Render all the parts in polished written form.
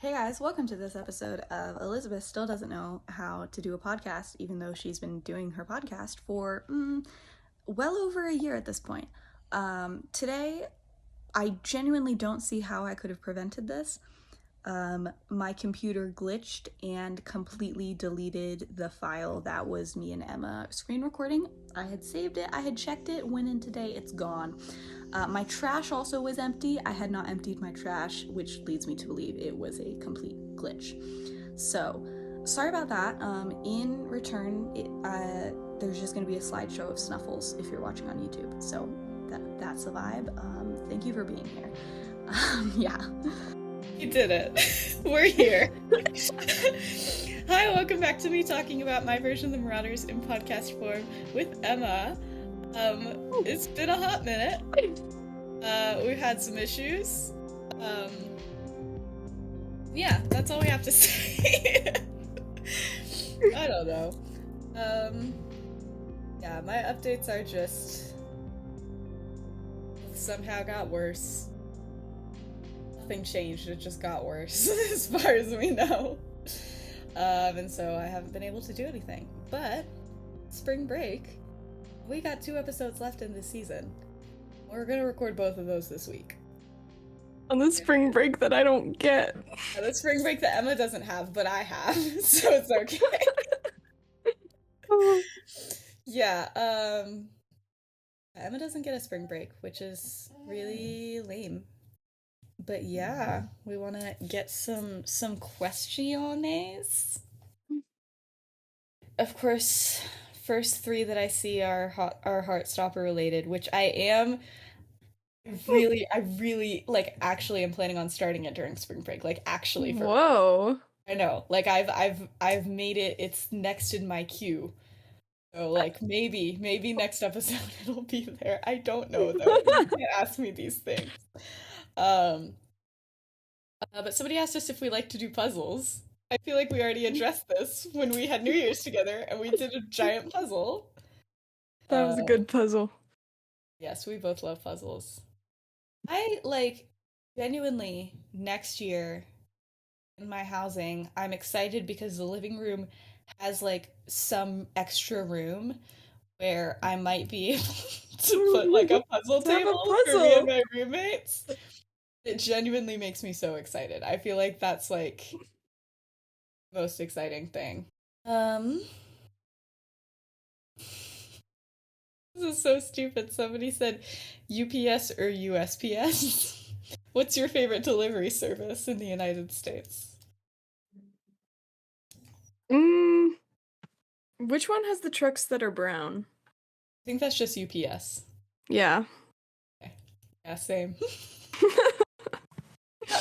Hey guys, welcome to this episode of Elizabeth Still Doesn't Know How to Do a Podcast, even though she's been doing her podcast for well over a year at this point. Today, I genuinely don't see how I could have prevented this. My computer glitched and completely deleted the file that was me and Emma screen recording. I had saved it, I had checked it, went in today, it's gone. My trash also was empty. I had not emptied my trash, which leads me to believe it was a complete glitch. So, sorry about that. In return, there's just going to be a slideshow of snuffles if you're watching on YouTube. So, that's the vibe. Thank you for being here. Yeah. You did it. We're here. Hi, welcome back to me talking about my version of the Marauders in podcast form with Emma. It's been a hot minute. We've had some issues. Yeah, that's all we have to say. I don't know. Yeah, my updates are just somehow got worse. Nothing changed, it just got worse as far as we know. And so I haven't been able to do anything. But spring break, we got 2 episodes left in this season. We're gonna record both of those this week. On the spring break that I don't get. Yeah, the spring break that Emma doesn't have, but I have, so it's okay. Yeah, Emma doesn't get a spring break, which is really lame. But yeah, we want to get some questiones. Of course, first 3 that I see are Heartstopper related, which I really like actually am planning on starting it during spring break, like actually for Whoa. I know, like I've made it, it's next in my queue. So like maybe next episode it'll be there. I don't know though. You can't ask me these things. But somebody asked us if we like to do puzzles. I feel like we already addressed this when we had New Year's together and we did a giant puzzle. That was a good puzzle. Yes, we both love puzzles. I like genuinely next year in my housing, I'm excited because the living room has like some extra room where I might be able to put like a puzzle table for me and my roommates. It genuinely makes me so excited. I feel like that's like the most exciting thing. This is so stupid. Somebody said UPS or USPS. What's your favorite delivery service in the United States? Which one has the trucks that are brown? I think that's just UPS. Yeah. Okay. Yeah, same.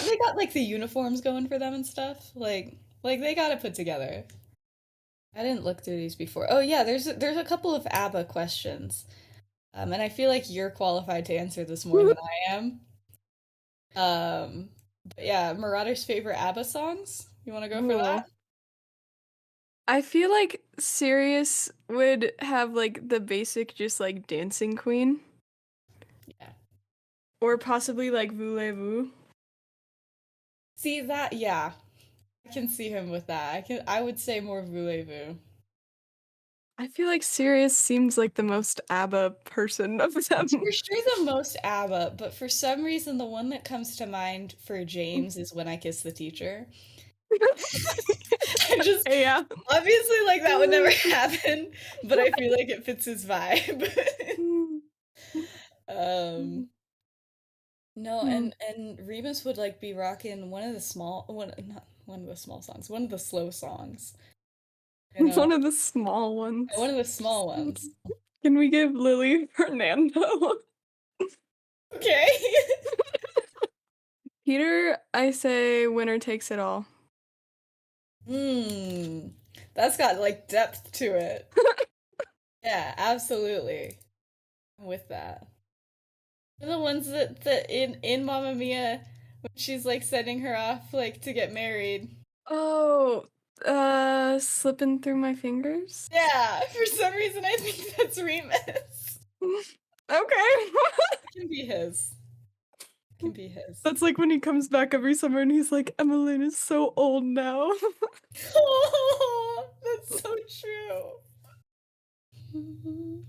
They got like the uniforms going for them and stuff. Like they got it put together. I didn't look through these before. Oh yeah, there's a couple of ABBA questions. And I feel like you're qualified to answer this more than I am. But yeah, Marauder's favorite ABBA songs? You want to go for that? I feel like Sirius would have like the basic just like Dancing Queen. Yeah. Or possibly like Voulez-Vous. See that? Yeah. I can see him with that. I would say more Voulez-Vous. I feel like Sirius seems like the most ABBA person of them. For sure the most ABBA, but for some reason the one that comes to mind for James is When I Kiss the Teacher. I just, yeah. Obviously, like, that would never happen, but I feel like it fits his vibe. No, and Remus would, like, be rocking one of the slow songs. You know? One of the small ones. One of the small ones. Can we give Lily Fernando? Okay. Peter, I say Winner Takes It All. That's got like depth to it. Yeah, absolutely. I'm with that. The ones that in Mamma Mia when she's like sending her off like to get married. Oh, Slipping Through My Fingers? Yeah, for some reason I think that's Remus. Okay. It can be his. can be his. That's like when he comes back every summer and he's like, Emmeline is so old now. Oh, that's so true.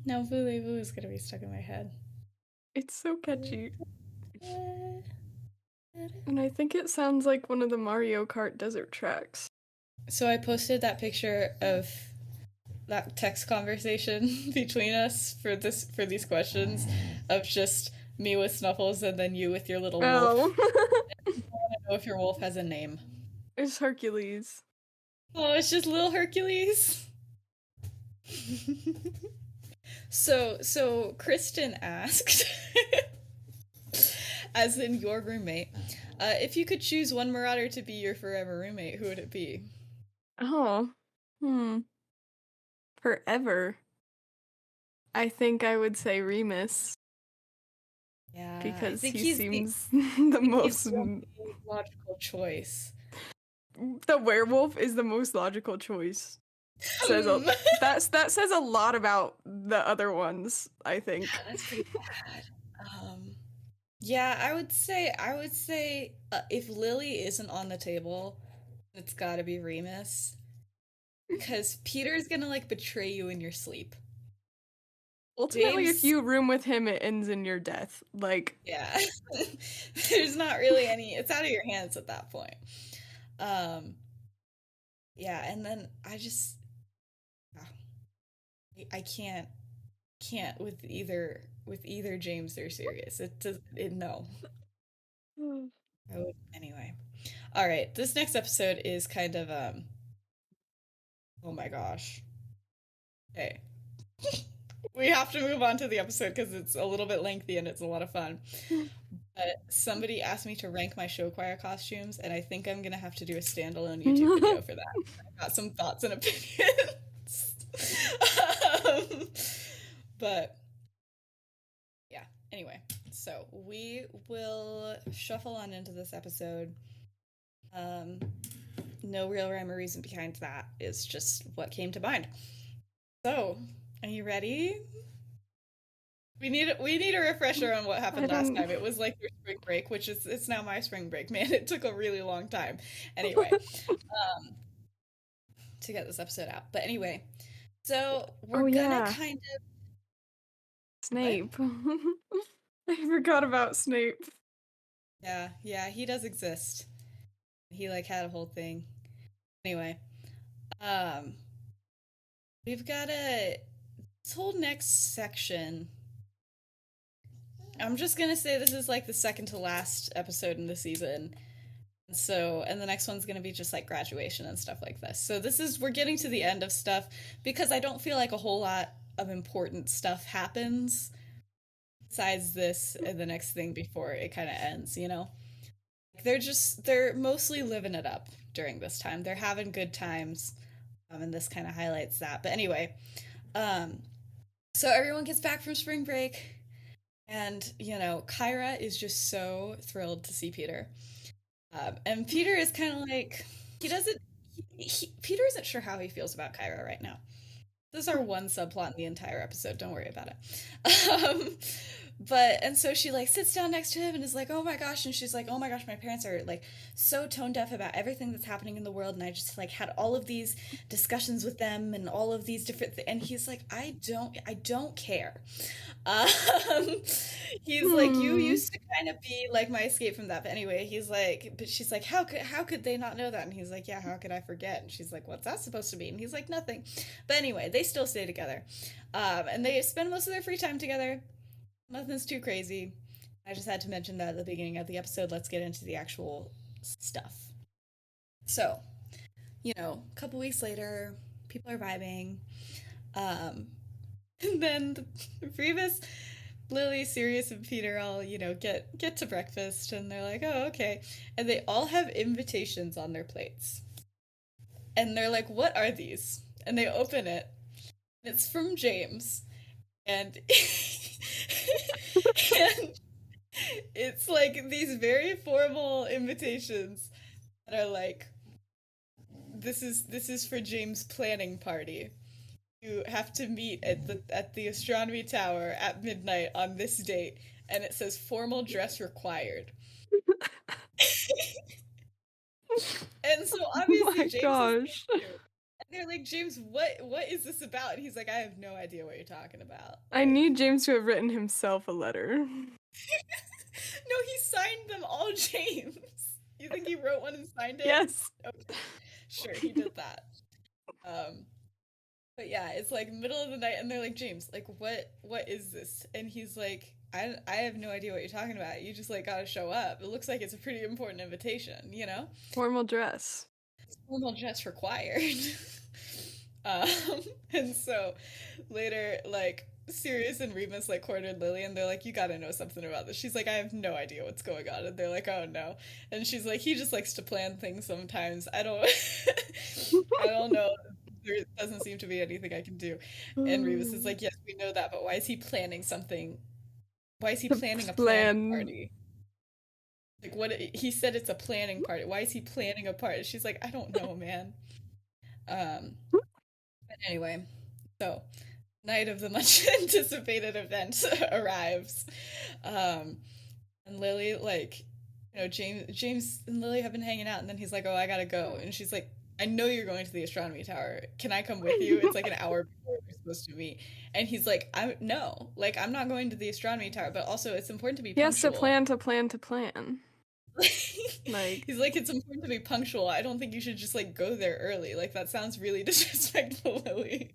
Now Voulez-Vous is gonna be stuck in my head. It's so catchy. And I think it sounds like one of the Mario Kart desert tracks. So I posted that picture of that text conversation between us for these questions of just me with Snuffles and then you with your little wolf. I want to know if your wolf has a name. It's Hercules. Oh, it's just little Hercules. So Kristen asked, as in your roommate, if you could choose one marauder to be your forever roommate, who would it be? Oh. Forever. I think I would say Remus. Yeah, Because I think he seems the he's most. the only logical choice. The werewolf is the most logical choice. That says a lot about the other ones, I think. Yeah, that's pretty bad. Yeah, I would say if Lily isn't on the table, it's got to be Remus because Peter's gonna like betray you in your sleep. Ultimately, if James, you room with him, it ends in your death. Like, yeah, there's not really any. It's out of your hands at that point. Um, yeah, and then ah, I can't with either James or Sirius. It does it no. I would anyway. All right, this next episode is kind of oh my gosh. Okay. We have to move on to the episode because it's a little bit lengthy and it's a lot of fun. But somebody asked me to rank my show choir costumes, and I think I'm gonna have to do a standalone YouTube video for that. I've got some thoughts and opinions. um, but yeah, anyway, so we will shuffle on into this episode. No real rhyme or reason behind that. It's just what came to mind. So, are you ready? We need a refresher on what happened last time. It was like your spring break, which is it's now my spring break. Man, it took a really long time. Anyway, to get this episode out. But anyway, so we're gonna kind of Snape. I forgot about Snape. Yeah, he does exist. He like had a whole thing. Anyway, we've got this whole next section. I'm just gonna say this is like the second to last episode in the season. So, and the next one's gonna be just like graduation and stuff like this. So we're getting to the end of stuff because I don't feel like a whole lot of important stuff happens besides this and the next thing before it kind of ends, you know? They're mostly living it up during this time. They're having good times. And this kind of highlights that. But anyway, so everyone gets back from spring break. And, you know, Kyra is just so thrilled to see Peter. And Peter is kind of like, Peter isn't sure how he feels about Kyra right now. This is our one subplot in the entire episode. Don't worry about it. And so she like sits down next to him and is like, oh my gosh. And she's like, oh my gosh, my parents are like so tone deaf about everything that's happening in the world. And I just like had all of these discussions with them and all of these different and he's like, I don't care. Um, he's like, you used to kind of be like my escape from that. But anyway, he's like, but she's like, how could they not know that? And he's like, yeah, how could I forget? And she's like, what's that supposed to be? And he's like, nothing. But anyway, they still stay together. And they spend most of their free time together. Nothing's too crazy. I just had to mention that at the beginning of the episode. Let's get into the actual stuff. So, you know, a couple weeks later, people are vibing. And then Remus, Lily, Sirius, and Peter all, you know, get to breakfast and they're like, oh, okay. And they all have invitations on their plates. And they're like, what are these? And they open it. And it's from James. And and it's like these very formal invitations that are like this is for James' planning party. You have to meet at the astronomy tower at midnight on this date and it says formal dress required. And so Oh obviously my James is gosh. confused. And they're like, James, what is this about? And he's like, I have no idea what you're talking about. I Like, need James to have written himself a letter. no, he signed them all, James. You think he wrote one and signed it? Yes. Okay, sure, he did that. Um, but yeah, it's like middle of the night, and they're like, James, like, what is this? And he's like, I have no idea what you're talking about. You just like gotta show up. It looks like it's a pretty important invitation, you know? Formal dress. Formal dress required. um, and so later, like Sirius and Remus like cornered Lily, and they're like, "You gotta know something about this." She's like, "I have no idea what's going on," and they're like, "Oh no," and she's like, "He just likes to plan things sometimes. I don't, I don't know. There doesn't seem to be anything I can do." And Remus is like, "Yes, we know that, but why is he planning something? Why is he The planning a planning plan. party?" Like what he said it's a planning party. Why is he planning a party? She's like, I don't know, man. Um, but anyway, so night of the much anticipated event arrives. Um, and Lily, like, James and Lily have been hanging out, and then he's like, "Oh, I gotta go," and she's like, "I know you're going to the astronomy tower. Can I come with you? It's like an hour before we're supposed to meet." And he's like, "I no, like I'm not going to the astronomy tower, but also it's important to be He has to punctual." plan to plan to plan. Like, He's like, it's important to be punctual. I don't think you should just like go there early. Like that sounds really disrespectful, Lily.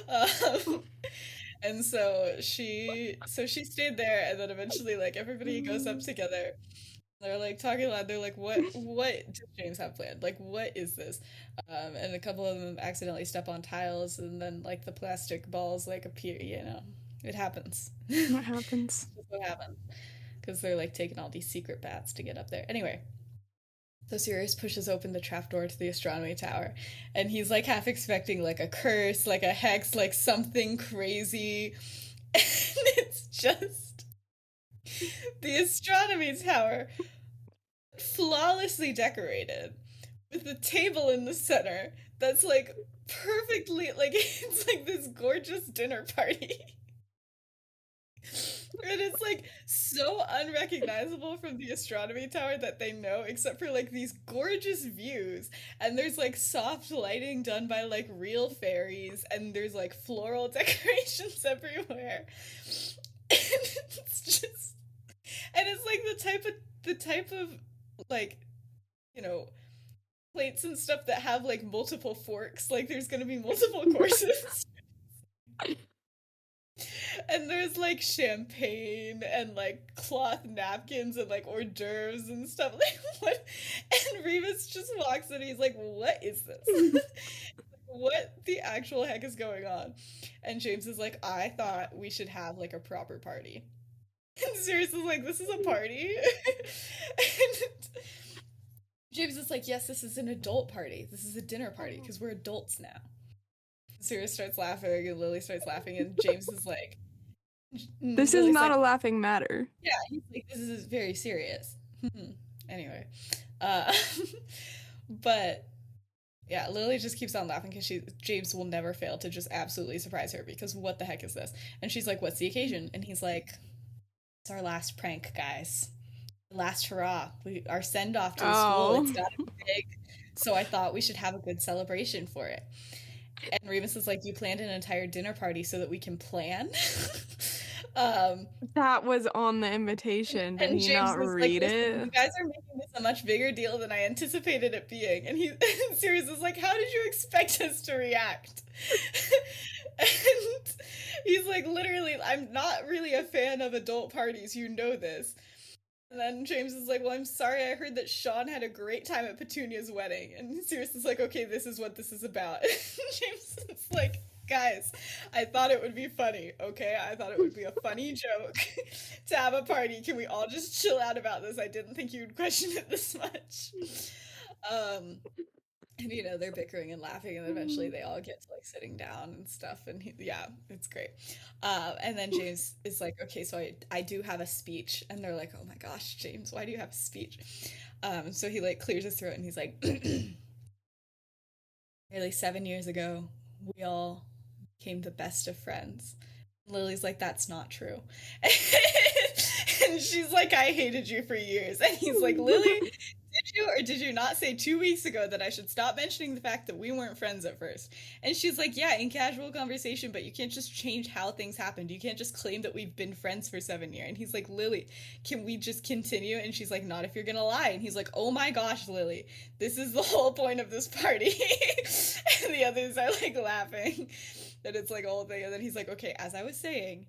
Um, and so she stayed there, and then eventually like everybody goes up together. They're like talking loud. They're like, what does James have planned? Like, what is this? And a couple of them accidentally step on tiles, and then like the plastic balls like appear. It happens. what happens? That's what happens because they're like taking all these secret baths to get up there. Anyway, so Sirius pushes open the trapdoor to the astronomy tower, and he's like half expecting like a curse, like a hex, like something crazy. And it's just the astronomy tower, flawlessly decorated, with a table in the center that's like perfectly, like, it's like this gorgeous dinner party. And it's like so unrecognizable from the astronomy tower that they know, except for like these gorgeous views. And there's like soft lighting done by like real fairies, and there's like floral decorations everywhere. And it's just, and it's like the type of like, you know, plates and stuff that have like multiple forks. Like there's gonna be multiple courses. And there's like champagne and like cloth napkins and like hors d'oeuvres and stuff. Like what? And Remus just walks in. He's like, "What is this? What the actual heck is going on?" And James is like, "I thought we should have like a proper party." And Sirius is like, "This is a party?" And James is like, "Yes, this is an adult party. This is a dinner party because we're adults now." Sirius starts laughing and Lily starts laughing, and James is like, This is Lily's not like, a laughing matter. yeah, he's like, this is very serious. Anyway, uh, but yeah, Lily just keeps on laughing because James will never fail to just absolutely surprise her because what the heck is this? And she's like, "What's the occasion?" And he's like, "It's our last prank, guys. Last hurrah. Our send off to the school. It's Oh. gotta be big. So I thought we should have a good celebration for it." And Remus is like, "You planned an entire dinner party so that we can plan?" um, That was on the invitation. Did and he James not is like, read "Listen, it? you guys are making this a much bigger deal than I anticipated it being." And and Sirius is like, "How did you expect us to react?" And he's like, "Literally, I'm not really a fan of adult parties. You know this." And then James is like, "Well, I'm sorry. I heard that Sean had a great time at Petunia's wedding." And Sirius is like, "Okay, this is what this is about." And James is like, "Guys, I thought it would be funny, okay? I thought it would be a funny joke to have a party. Can we all just chill out about this? I didn't think you would question it this much." Um, and they're bickering and laughing, and eventually they all get to like sitting down and stuff, and yeah, it's great. And then James is like, "Okay, so I do have a speech," and they're like, "Oh my gosh, James, why do you have a speech?" So he like clears his throat and he's like, "Nearly 7 years ago, we all became the best of friends." Lily's like, "That's not true." And she's like, I hated you for years. And he's like, Lily, did you or did you not say 2 weeks ago that I should stop mentioning the fact that we weren't friends at first? And she's like, yeah, in casual conversation, but you can't just change how things happened. You can't just claim that we've been friends for 7 years. And he's like, Lily, can we just continue? And she's like, not if you're gonna lie. And he's like, oh my gosh, Lily, this is the whole point of this party. And the others are like laughing that it's like a whole thing. And then he's like, okay, as I was saying,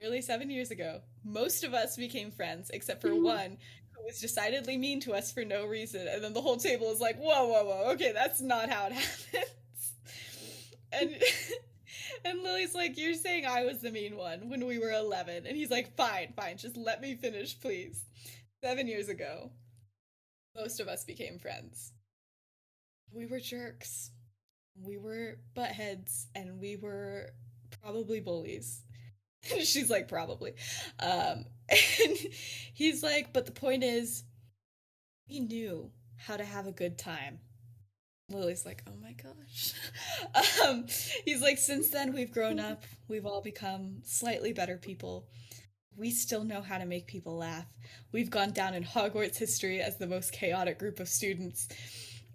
nearly 7 years ago, most of us became friends except for one who was decidedly mean to us for no reason. And then the whole table is like, whoa, whoa, whoa, okay, that's not how it happens. And and Lily's like, you're saying I was the mean one when we were 11. And he's like, fine, fine, just let me finish, please. 7 years ago, most of us became friends. We were jerks. We were buttheads, and we were probably bullies. She's like, probably. And he's like, but the point is, we knew how to have a good time. Lily's like, oh my gosh. Um, he's like, since then, we've grown up. We've all become slightly better people. We still know how to make people laugh. We've gone down in Hogwarts history as the most chaotic group of students.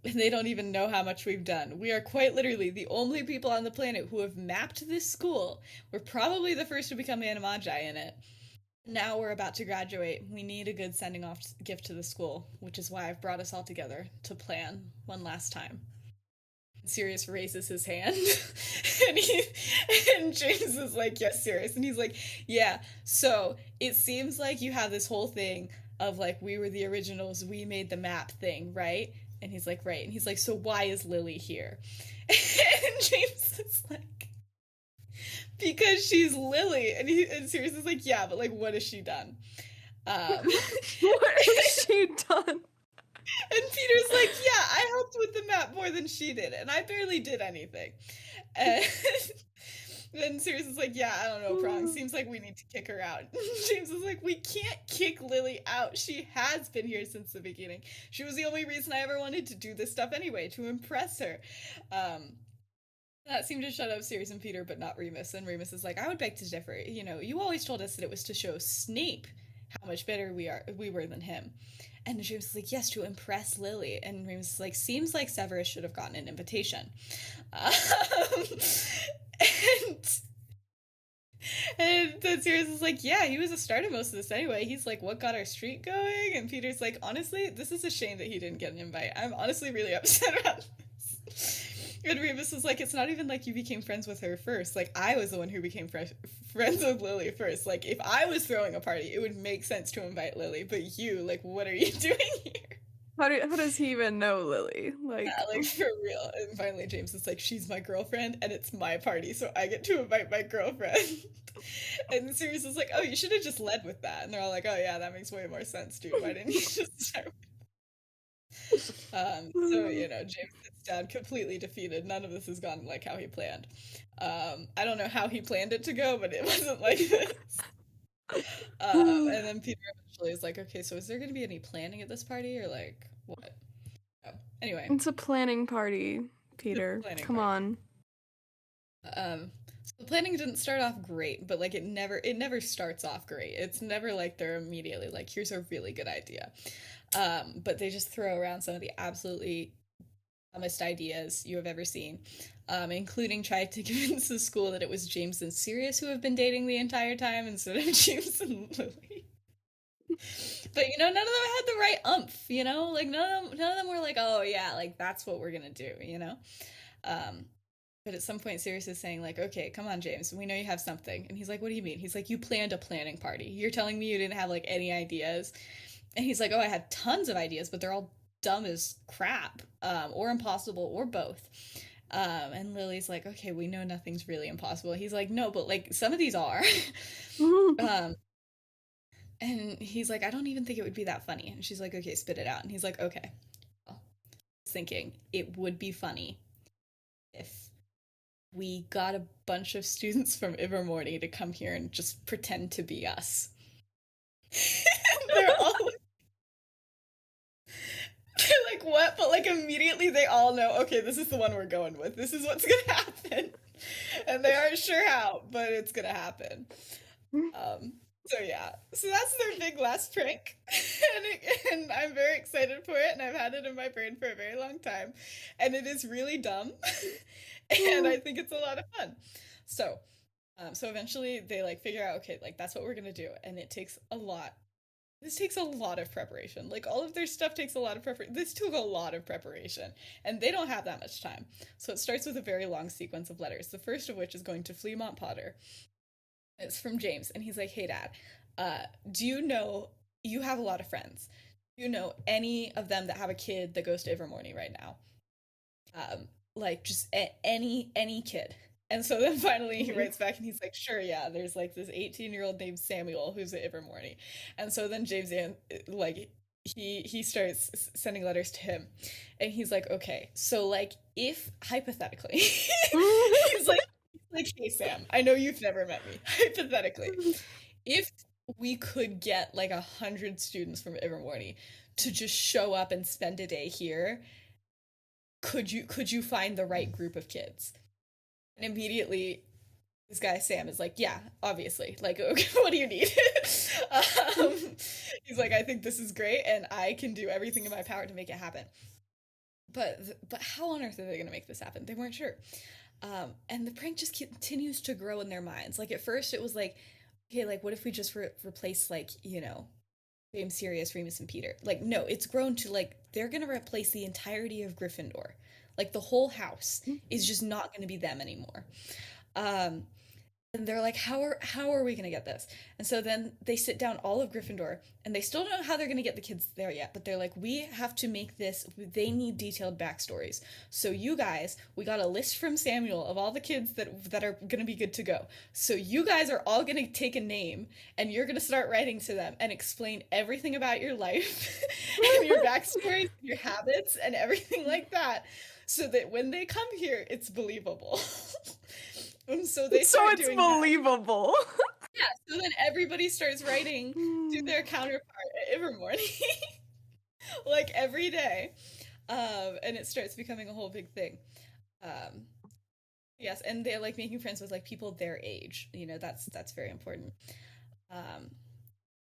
And they don't even know how much we've done. We are quite literally the only people on the planet who have mapped this school. We're probably the first to become animagi in it. Now we're about to graduate. We need a good sending off gift to the school, which is why I've brought us all together to plan one last time. Sirius raises his hand and and James is like, yes, Sirius. And he's like, yeah, so it seems like you have this whole thing of like, we were the originals, we made the map thing, right? And he's like, right. And he's like, so why is Lily here? And James is like, because she's Lily. And Sirius is like, yeah, but like, what has she done? What has she done? And Peter's like, yeah, I helped with the map more than she did, and I barely did anything. And then Sirius is like, yeah, I don't know, Prong. Seems like we need to kick her out. James is like, we can't kick Lily out. She has been here since the beginning. She was the only reason I ever wanted to do this stuff anyway, to impress her. That seemed to shut up Sirius and Peter, but not Remus. And Remus is like, I would beg to differ. You know, you always told us that it was to show Snape how much better we were than him. And James is like, yes, to impress Lily. And Remus is like, seems like Severus should have gotten an invitation. And then Sirius is like, yeah, he was a start of most of this anyway. He's like, what got our streak going? And Peter's like, honestly, this is a shame that he didn't get an invite. I'm honestly really upset about this. And Remus is like, it's not even like you became friends with her first. Like, I was the one who became friends with Lily first. Like, if I was throwing a party, it would make sense to invite Lily. But you, like, what are you doing here? How does he even know Lily? Like, yeah, like, for real. And finally, James is like, she's my girlfriend, and it's my party, so I get to invite my girlfriend. And Sirius is like, oh, you should have just led with that. And they're all like, oh, yeah, that makes way more sense, dude. Why didn't you just start with so, you know, James sits down completely defeated. None of this has gone like how he planned. I don't know how he planned it to go, but it wasn't like this. And then Peter eventually is like, okay, so is there going to be any planning at this party, or like, what? Oh, anyway. It's a planning party, Peter. Come on. So the planning didn't start off great, but like it never starts off great. It's never like they're immediately like, here's a really good idea. But they just throw around some of the absolutely dumbest ideas you have ever seen, including trying to convince the school that it was James and Sirius who have been dating the entire time instead of James and Lily. But you know, none of them had the right umph, you know, like none of them were like, oh yeah, like that's what we're gonna do, you know. But at some point, Sirius is saying, like, okay, come on, James, we know you have something. And he's like, what do you mean? He's like, you planned a planning party. You're telling me you didn't have, like, any ideas? And he's like, oh, I had tons of ideas, but they're all dumb as crap, or impossible, or both. And Lily's like, okay, we know nothing's really impossible. He's like, no, but, like, some of these are. And he's like, I don't even think it would be that funny. And she's like, okay, spit it out. And he's like, okay. Well, I was thinking it would be funny if we got a bunch of students from Ivermorny to come here and just pretend to be us. They're all they're like, what? But like immediately they all know, okay, this is the one we're going with. This is what's gonna happen. And they aren't sure how, but it's gonna happen. So yeah, so that's their big last prank, and I'm very excited for it, and I've had it in my brain for a very long time, and it is really dumb, and I think it's a lot of fun. So, so eventually they like figure out, okay, like that's what we're gonna do, and it takes a lot. This takes a lot of preparation. Like all of their stuff takes a lot of preparation. This took a lot of preparation, and they don't have that much time. So it starts with a very long sequence of letters. The first of which is going to Fleamont Potter. It's from James, and he's like, "Hey, Dad, do you know you have a lot of friends? Do you know any of them that have a kid that goes to Ivermorny right now? Like just any kid." And so then finally he writes back and he's like, "Sure, yeah, there's like this 18-year-old named Samuel who's at Ivermorny." And so then like he starts sending letters to him, and he's like, "Okay, so like if hypothetically," he's like, "Hey Sam, I know you've never met me. Hypothetically, if we could get like 100 students from Ivermorny to just show up and spend a day here, could you find the right group of kids?" And immediately this guy Sam is like, "Yeah, obviously. Like, okay, what do you need?" um, he's like, "I think this is great, and I can do everything in my power to make it happen." But how on earth are they going to make this happen? They weren't sure. And the prank just continues to grow in their minds. Like at first, it was like, okay, like what if we just replace like James, Sirius, Remus, and Peter? Like no, it's grown to like they're going to replace the entirety of Gryffindor. Like the whole house is just not going to be them anymore. Um, and they're like, how are we gonna get this? And so then they sit down all of Gryffindor, and they still don't know how they're gonna get the kids there yet. But they're like, we have to make this. They need detailed backstories. So you guys, we got a list from Samuel of all the kids that are gonna be good to go. So you guys are all gonna take a name, and you're gonna start writing to them and explain everything about your life and your backstories, and your habits, and everything like that, so that when they come here, it's believable. And so they So start it's doing that. believable. Yeah, so then everybody starts writing to their counterpart at Ivermorny, like every day. And it starts becoming a whole big thing. Um, yes, and they're like making friends with like people their age. That's very important. Um,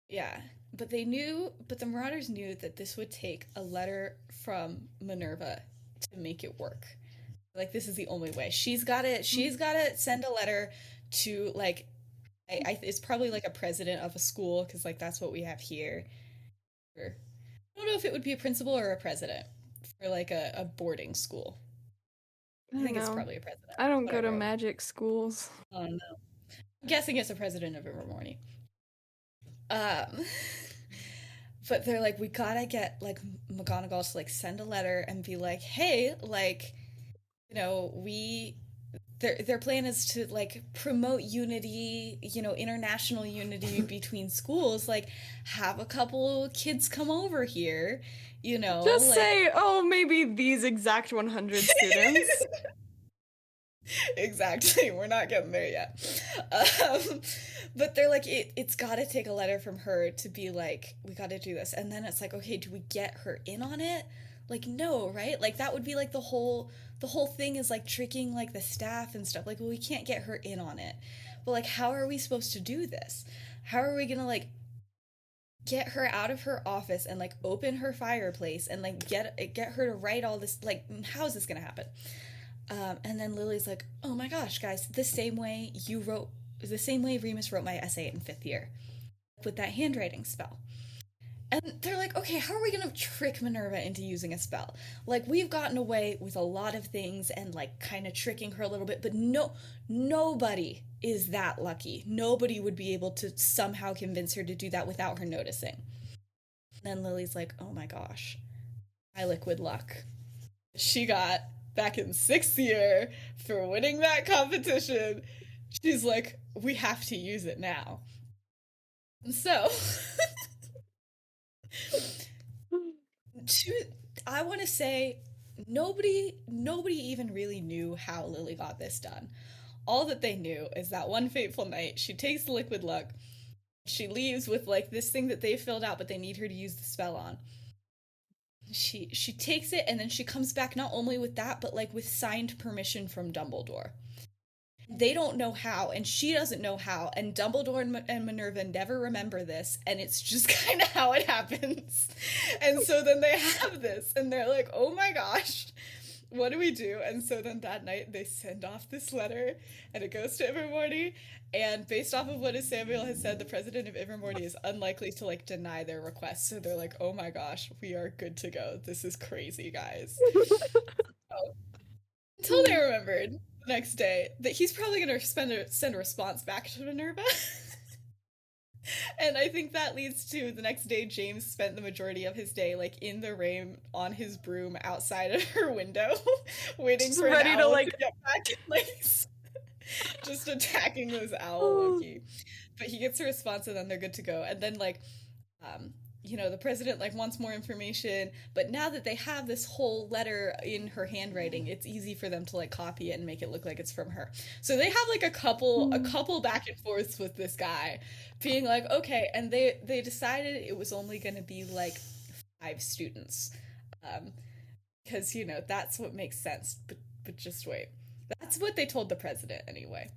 yeah, but the Marauders knew that this would take a letter from Minerva to make it work. Like this is the only way. She's got to send a letter to like it's probably like a president of a school because like that's what we have here. Or, I don't know if it would be a principal or a president for like a boarding school. I I don't think it's know. probably a president. I don't What I go to wrote. magic schools. Oh no. I'm guessing it's a president of Evermorny. Um, but they're like, we gotta get like McGonagall to like send a letter and be like, hey, like, we their plan is to like promote unity, international unity between schools, like have a couple kids come over here, Just like say, oh, maybe these exact 100 students. exactly. We're not getting there yet. But they're like, it's got to take a letter from her to be like, we got to do this. And then it's like, okay, do we get her in on it? Like, no, right? Like that would be like the whole thing is like tricking like the staff and stuff. Like, well, we can't get her in on it. But like, how are we supposed to do this? How are we gonna like get her out of her office and like open her fireplace and like get her to write all this? Like, how is this gonna happen? And then Lily's like, "Oh my gosh, guys, the same way Remus wrote my essay in fifth year with that handwriting spell." And they're like, "Okay, how are we gonna trick Minerva into using a spell? Like, we've gotten away with a lot of things and like kind of tricking her a little bit, but nobody is that lucky. Nobody would be able to somehow convince her to do that without her noticing." And then Lily's like, "Oh my gosh, my liquid luck. She got back in sixth year for winning that competition." She's like, "We have to use it now." And so, to, I want to say, nobody even really knew how Lily got this done. All that they knew is that one fateful night, she takes the liquid luck. She leaves with like this thing that they filled out, but they need her to use the spell on. She takes it, and then she comes back not only with that, but like with signed permission from Dumbledore. They don't know how, and she doesn't know how, and Dumbledore and Minerva never remember this, and it's just kind of how it happens. And so then they have this, and they're like, oh my gosh, what do we do? And so then that night they send off this letter, and it goes to Evermorty, and based off of what Samuel has said, the president of Evermorty is unlikely to like deny their request. So they're like, oh my gosh, we are good to go. This is crazy, guys. Oh, until they remembered the next day that he's probably going to send a response back to Minerva. And I think that leads to the next day James spent the majority of his day like in the rain on his broom outside of her window waiting Just for an ready to, owl like- to get back in place. Just attacking those owl Loki. But he gets a response and then they're good to go. And then like you know, the president like wants more information, but now that they have this whole letter in her handwriting, it's easy for them to like copy it and make it look like it's from her. So they have like a couple back and forths with this guy being like, okay, and they decided it was only going to be like 5 students. Because you know, that's what makes sense, but just wait. That's what they told the president anyway.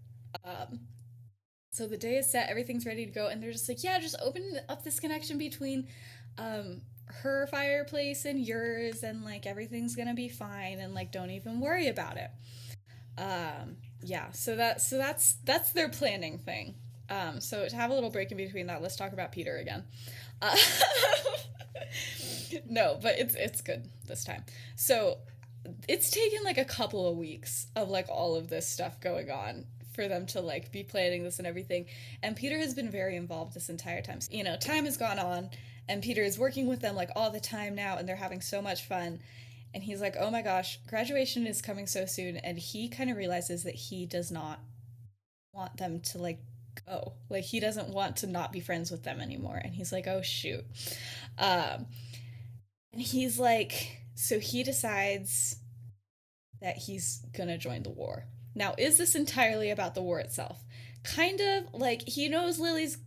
So the day is set, everything's ready to go, and they're just like, yeah, just open up this connection between her fireplace and yours, and like everything's gonna be fine, and like don't even worry about it. Yeah, so that's their planning thing. So to have a little break in between that, let's talk about Peter again. No, but it's good this time. So it's taken like a couple of weeks of like all of this stuff going on for them to like be planning this and everything, and Peter has been very involved this entire time. You know, time has gone on and Peter is working with them like all the time now, and they're having so much fun, and he's like, oh my gosh, graduation is coming so soon, and he kind of realizes that he does not want them to like go, like he doesn't want to not be friends with them anymore, and he's like, oh shoot. And he's like, so he decides that he's gonna join the war. Now, is this entirely about the war itself? Kind of. Like, he knows Lily's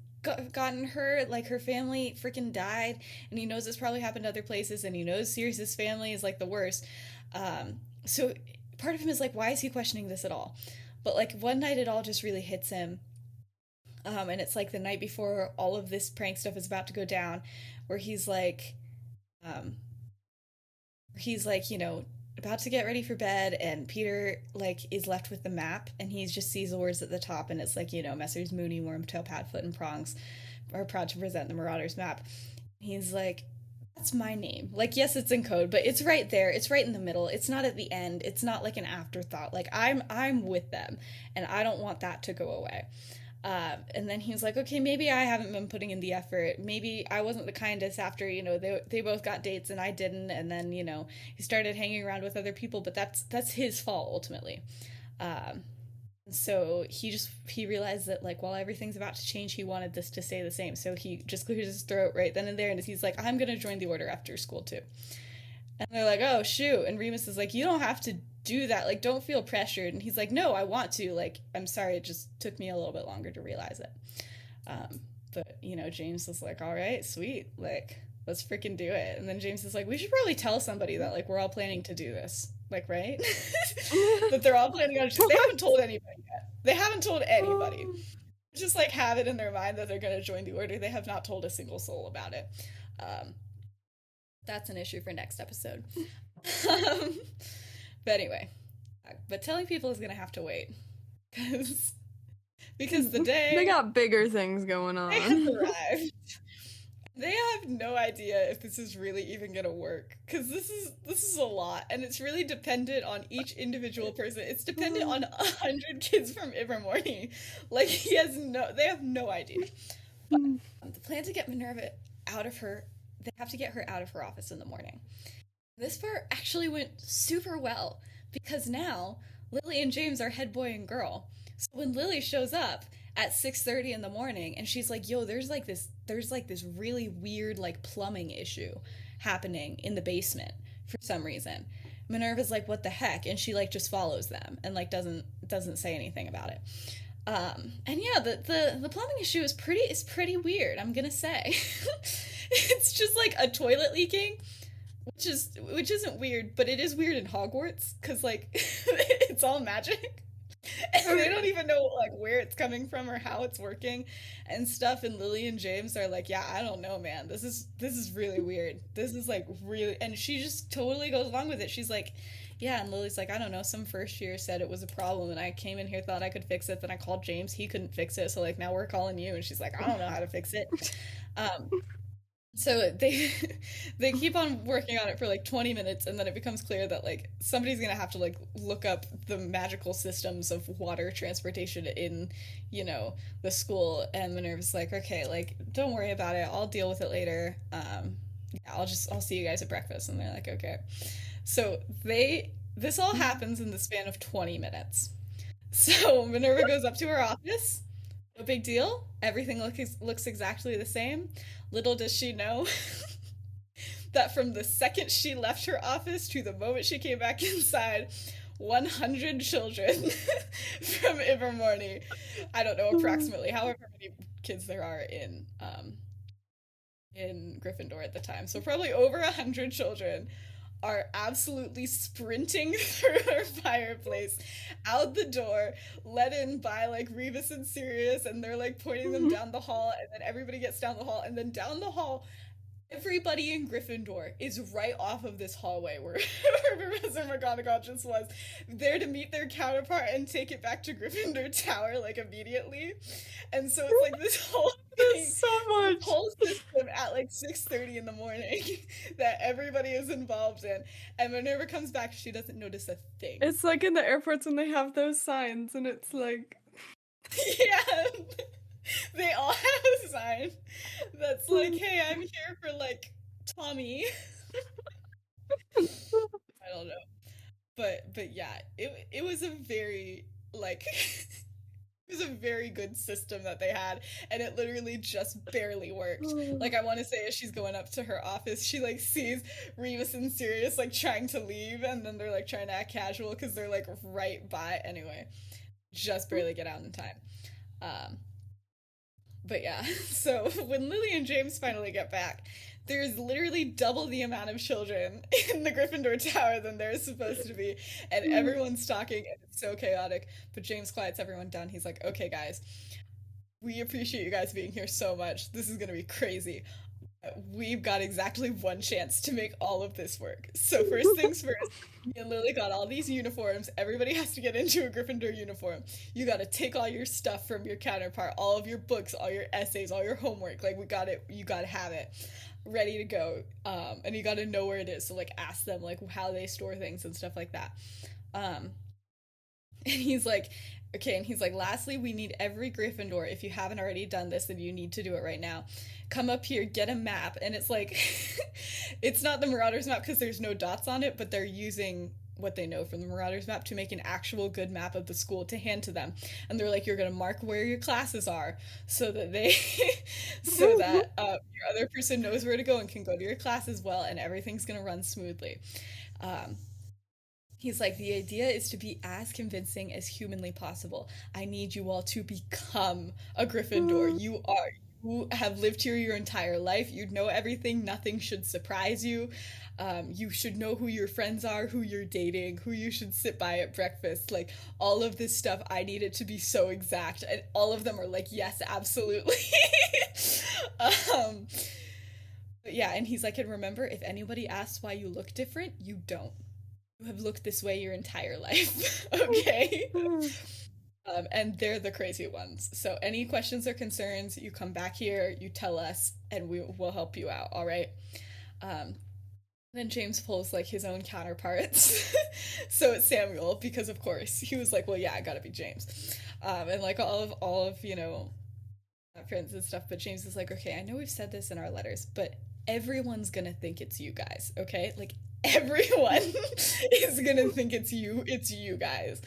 gotten hurt, like her family freaking died, and he knows this probably happened to other places, and he knows Sirius's family is like the worst. So part of him is like, why is he questioning this at all? But like one night it all just really hits him. And it's like the night before all of this prank stuff is about to go down, where he's like, you know, about to get ready for bed, and Peter like is left with the map, and he just sees the words at the top, and it's like, you know, Messrs. Mooney, Wormtail, Padfoot, and Prongs are proud to present the Marauders map. He's like, that's my name. Like, yes, it's in code, but it's right there. It's right in the middle. It's not at the end. It's not like an afterthought. Like, I'm with them, and I don't want that to go away. And then he's like, okay, maybe I haven't been putting in the effort. Maybe I wasn't the kindest after, you know, they both got dates and I didn't. And then, you know, he started hanging around with other people, but that's his fault ultimately. So he realized that like while everything's about to change, he wanted this to stay the same. So he just clears his throat right then and there, and he's like, I'm gonna join the order after school too. And they're like, oh shoot. And Remus is like, you don't have to do that, like don't feel pressured. And he's like, no, I want to, like I'm sorry, it just took me a little bit longer to realize it. But you know, James was like, all right, sweet, like let's freaking do it. And then James is like, we should probably tell somebody that like we're all planning to do this, like, right? That they're all planning on, they haven't told anybody yet. They haven't told anybody. Just like have it in their mind that they're going to join the order. They have not told a single soul about it. That's an issue for next episode. But anyway, but telling people is gonna have to wait because the day they got bigger things going on. They have arrived. They have no idea if this is really even gonna work, because this is a lot, and it's really dependent on each individual person. It's dependent on 100 kids from Ilvermorny. Like they have no idea. But the plan to get Minerva out of her, they have to get her out of her office in the morning. This part actually went super well, because now Lily and James are head boy and girl. So when Lily shows up at 6:30 in the morning and she's like, yo, there's like this really weird like plumbing issue happening in the basement for some reason. Minerva's like, what the heck? And she like just follows them and like doesn't say anything about it. And yeah, the plumbing issue is pretty weird, I'm gonna say. It's just like a toilet leaking, which isn't weird, but it is weird in Hogwarts, because like it's all magic. And they don't even know like where it's coming from or how it's working and stuff. And Lily and James are like, yeah, I don't know, man. This is really weird. This is like really, and she just totally goes along with it. She's like, yeah, and Lily's like, I don't know, some first year said it was a problem and I came in here, thought I could fix it, then I called James, he couldn't fix it, so like now we're calling you. And she's like, I don't know how to fix it. um so they they keep on working on it for like 20 minutes, and then it becomes clear that like somebody's gonna have to like look up the magical systems of water transportation in, the school. And Minerva's like, okay, like don't worry about it, I'll deal with it later. Yeah, I'll see you guys at breakfast. And they're like, okay. So this all happens in the span of 20 minutes. So Minerva goes up to her office. No big deal. Everything looks exactly the same. Little does she know that from the second she left her office to the moment she came back inside, 100 children from Ivermorny, I don't know approximately however many kids there are in Gryffindor at the time. So probably over 100 children are absolutely sprinting through her fireplace, out the door, led in by like Rebus and Sirius, and they're like pointing them down the hall, and then everybody gets down the hall, and then down the hall, everybody in Gryffindor is right off of this hallway where, where Professor McGonagall just was, there to meet their counterpart and take it back to Gryffindor Tower like immediately. And so it's like this whole thing, There's so much. whole system at like 6:30 in the morning that everybody is involved in. And Minerva comes back, she doesn't notice a thing. It's like in the airports when they have those signs, and it's like, Yeah. They all have a sign that's like, hey, I'm here for like Tommy. I don't know. But yeah, it was a very like it was a very good system that they had, and it literally just barely worked. Like I want to say as she's going up to her office, she like sees Rebus and Sirius like trying to leave, and then they're like trying to act casual because they're like right by anyway. Just barely get out in time. Um but yeah, so when Lily and James finally get back, there's literally double the amount of children in the Gryffindor Tower than there's supposed to be, and everyone's talking, and it's so chaotic. But James quiets everyone down. He's like, okay, guys, we appreciate you guys being here so much. This is gonna be crazy. We've got exactly one chance to make all of this work. So first things first, me and Lily got all these uniforms. Everybody has to get into a Gryffindor uniform. You got to take all your stuff from your counterpart, all of your books, all your essays, all your homework. Like we got it. You got to have it ready to go. And you got to know where it is. So like ask them like how they store things and stuff like that. Um, and he's like, okay, and he's like, lastly, we need every Gryffindor. If you haven't already done this, then you need to do it right now. Come up here, get a map. And it's like, it's not the Marauders map because there's no dots on it, but they're using what they know from the Marauders map to make an actual good map of the school to hand to them. And they're like, you're going to mark where your classes are so that they, so that your other person knows where to go and can go to your class as well, and everything's going to run smoothly. Um, He's like, the idea is to be as convincing as humanly possible. I need you all to become a Gryffindor. You have lived here your entire life. You know everything. Nothing should surprise you. You should know who your friends are, who you're dating, who you should sit by at breakfast. Like, all of this stuff, I need it to be so exact. And all of them are like, yes, absolutely. um, but yeah, and he's like, and remember, if anybody asks why you look different, you don't. You have looked this way your entire life. Okay? And they're the crazy ones. So any questions or concerns, you come back here, you tell us, and we will help you out, all right? Um, then James pulls like his own counterparts. So it's Samuel, because of course he was like, well, yeah, I gotta be James. And like all of friends and stuff, but James is like, okay, I know we've said this in our letters, but everyone's gonna think it's you guys, okay? Like everyone is gonna think it's you guys.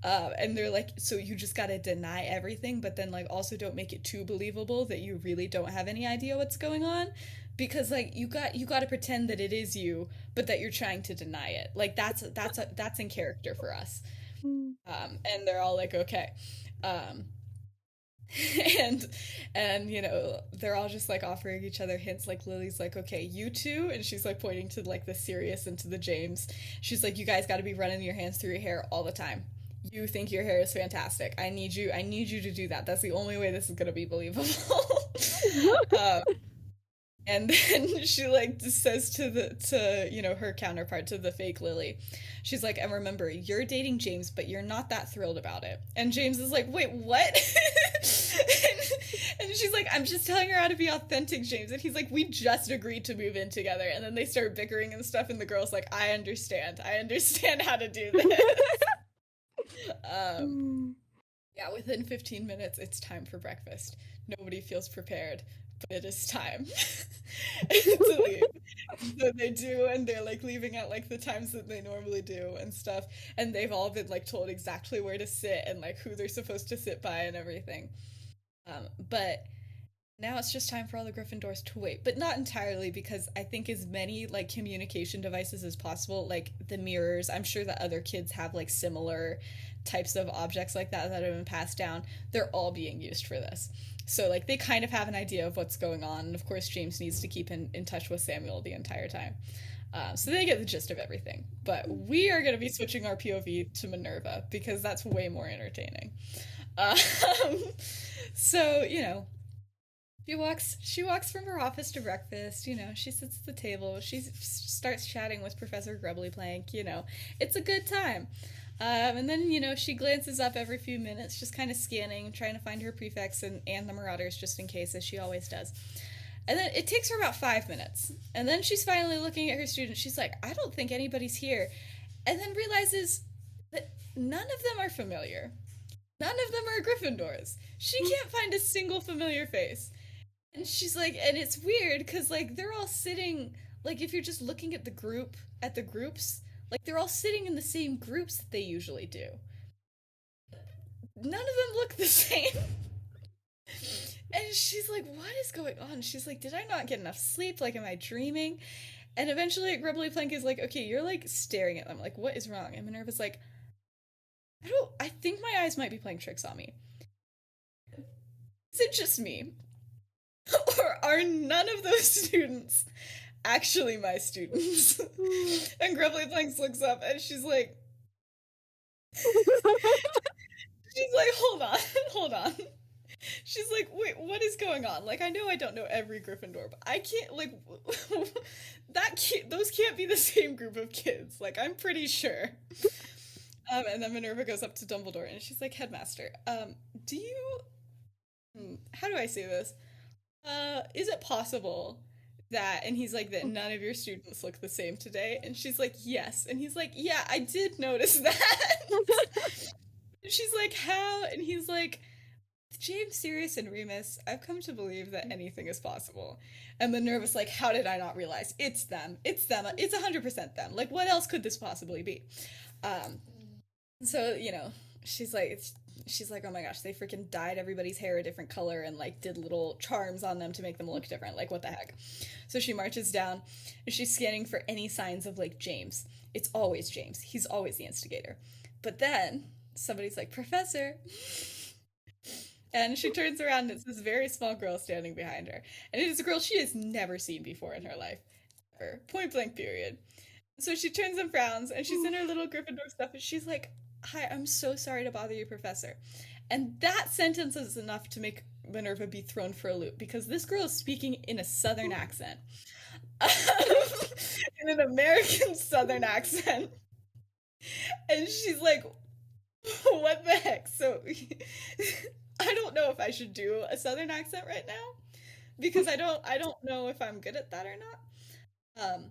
And they're like, so you just gotta deny everything, but then like also don't make it too believable that you really don't have any idea what's going on, because like you got to pretend that it is you, but that you're trying to deny it. Like that's in character for us. And they're all like, okay. um and they're all just like offering each other hints. Like Lily's like, okay, you two, and she's like pointing to like the Sirius and to the James. She's like, you guys got to be running your hands through your hair all the time. you think your hair is fantastic. I need you to do that. That's the only way this is gonna be believable. um, and then she like just says to her counterpart, to the fake Lily, she's like, and remember, you're dating James, but you're not that thrilled about it. And James is like, wait, what? and she's like, I'm just telling her how to be authentic, James. And he's like, we just agreed to move in together. And then they start bickering and stuff, and the girl's like, I understand how to do this. um yeah, within 15 minutes it's time for breakfast. Nobody feels prepared, but it is time to leave. So they do, and they're like leaving at like the times that they normally do and stuff, and they've all been like told exactly where to sit and like who they're supposed to sit by and everything. But now it's just time for all the Gryffindors to wait, but not entirely, because I think as many like communication devices as possible, like the mirrors, I'm sure that other kids have like similar types of objects like that have been passed down. They're all being used for this. So like they kind of have an idea of what's going on, and of course James needs to keep in touch with Samuel the entire time. So they get the gist of everything. But we are going to be switching our POV to Minerva because that's way more entertaining. Um, so she walks from her office to breakfast. She sits at the table. She starts chatting with Professor Grubbly Plank. It's a good time. And then, she glances up every few minutes, just kind of scanning, trying to find her prefects and the Marauders, just in case, as she always does. And then it takes her about 5 minutes. And then she's finally looking at her students. She's like, I don't think anybody's here. And then realizes that none of them are familiar. None of them are Gryffindors. She can't find a single familiar face. And she's like, and it's weird because like they're all sitting, like if you're just looking at the groups, like they're all sitting in the same groups that they usually do. None of them look the same. And she's like, what is going on? She's like, did I not get enough sleep? Like, am I dreaming? And eventually Grubbly Plank is like, okay, you're like staring at them. Like, what is wrong? And Minerva's like, I think my eyes might be playing tricks on me. Is it just me? Or are none of those students actually my students? And Grubbly Planks looks up and she's like, hold on. She's like, wait, what is going on? Like, I know I don't know every Gryffindor, but I can't, like, those can't be the same group of kids. Like, I'm pretty sure. And then Minerva goes up to Dumbledore and she's like, Headmaster, how do I say this? Is it possible that, and he's like, that none of your students look the same today? And she's like, yes. And he's like, yeah, I did notice that. And she's like, how? And he's like, James, Sirius, and Remus, I've come to believe that anything is possible. And Minerva's like, how did I not realize? It's them. It's 100% them. Like, what else could this possibly be? So, she's like, oh my gosh, they freaking dyed everybody's hair a different color and like did little charms on them to make them look different. Like, what the heck? So she marches down and she's scanning for any signs of like James. It's always James. He's always the instigator. But then somebody's like, Professor. And she turns around and it's this very small girl standing behind her. And it is a girl she has never seen before in her life. Ever. Point blank period. So she turns and frowns and she's in her little Gryffindor stuff and she's like, hi, I'm so sorry to bother you, Professor. And that sentence is enough to make Minerva be thrown for a loop because this girl is speaking in a southern accent. In an American southern accent. And she's like, what the heck? So I don't know if I should do a southern accent right now because I don't know if I'm good at that or not.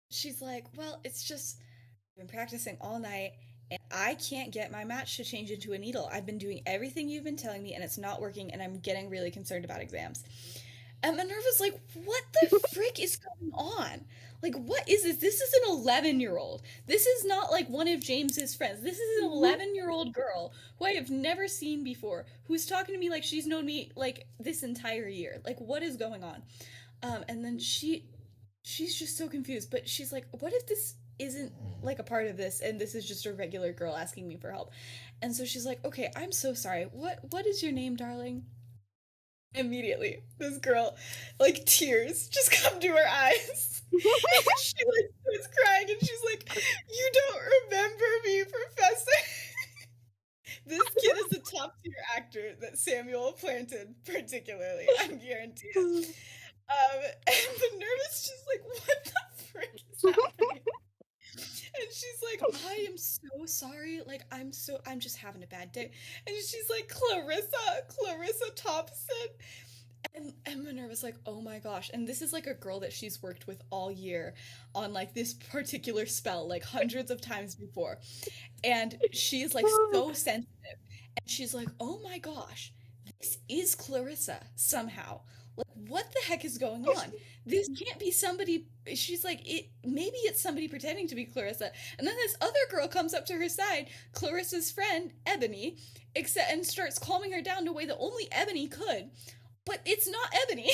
She's like, well, it's just I've been practicing all night and I can't get my match to change into a needle. I've been doing everything you've been telling me and it's not working and I'm getting really concerned about exams. And Minerva's like, what the frick is going on? Like, what is this? This is an 11-year-old. This is not like one of James's friends. This is an 11-year-old girl who I have never seen before, who's talking to me like she's known me like this entire year. Like, what is going on? And then she's just so confused, but she's like, what if this isn't like a part of this and this is just a regular girl asking me for help? And so she's like, okay, I'm so sorry. What is your name, darling? Immediately, this girl, like, tears just come to her eyes. And she, like, starts crying, and she's like, you don't remember me, Professor? actor that Samuel planted particularly. I'm guarantee it. And Minerva's just like, what the frick is happening? And she's like, I am so sorry. Like, I'm just having a bad day. And she's like, Clarissa Thompson. And Minerva's like, oh my gosh. And this is like a girl that she's worked with all year on like this particular spell, like hundreds of times before. And she's like so sensitive. And she's like, oh my gosh, this is Clarissa somehow. Like, what the heck is going on? This can't be somebody. She's like, maybe it's somebody pretending to be Clarissa. And then this other girl comes up to her side, Clarissa's friend, Ebony, and starts calming her down in a way that only Ebony could. But it's not Ebony